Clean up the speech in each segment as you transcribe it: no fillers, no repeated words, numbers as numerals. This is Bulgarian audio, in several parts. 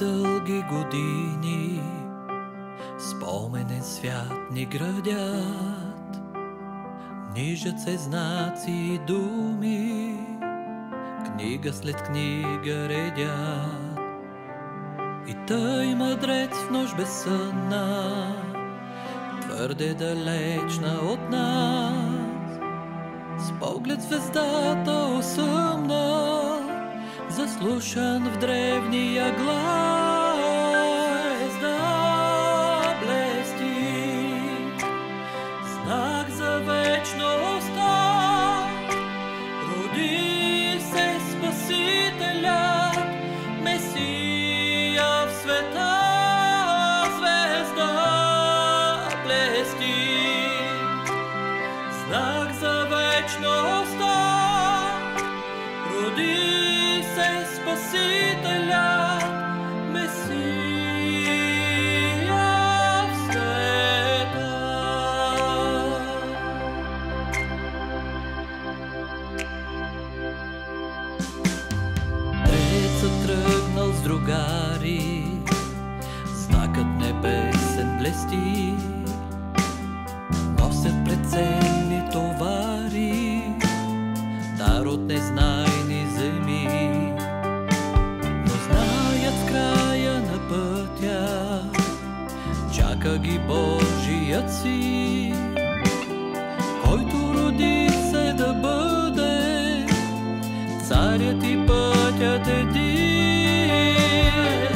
дълги години споменен свят ни градят, нижат се знаци и думи, книга след книга редят. И тъй мъдрец в нощ безсънна, твърде далечна от нас, с поглед звездата осъмна, заслушан в древния глас, да блести знак за вечността. Роди се Спасителят, Месия в света, звезда блести знак за вечността. Роди се Спасителят, Месия в света. Трецът тръгнал с другари, знакът небесен блести, носят пред цели товари, дар от незнайни земи. Но знаят в края на пътя, чака ги Божият Син, който роди се да бъде царят и пътят един.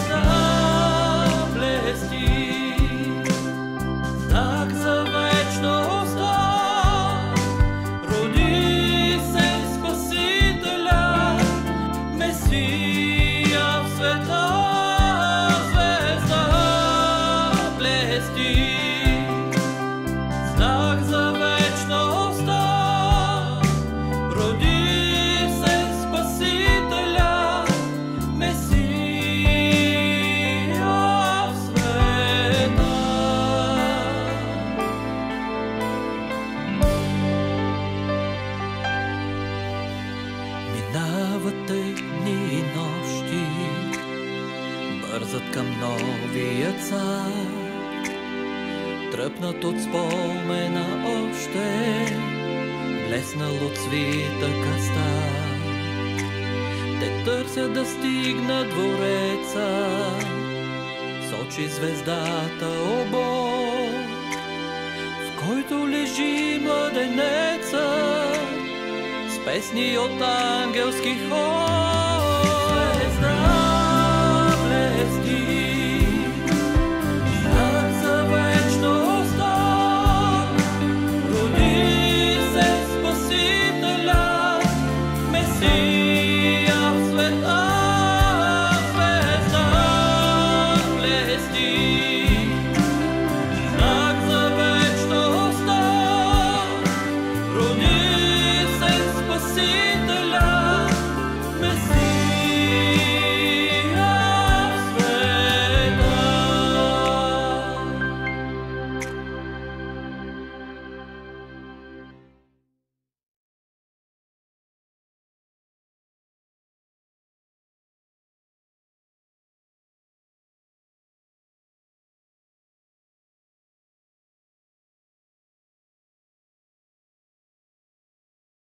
Да блести знак за вечността. Роди се Спасителят, Месия в света, звезда блести знак за вечността. Роди се Спасителят, Месия в света. Минават дни и нощи, бързат към новия цар, тръпнат от спомена още, блеснал от свитъка стар. Те търсят да стигнат двореца, сочи звездата обор, в който лежи младенеца, с песни от ангелски хор.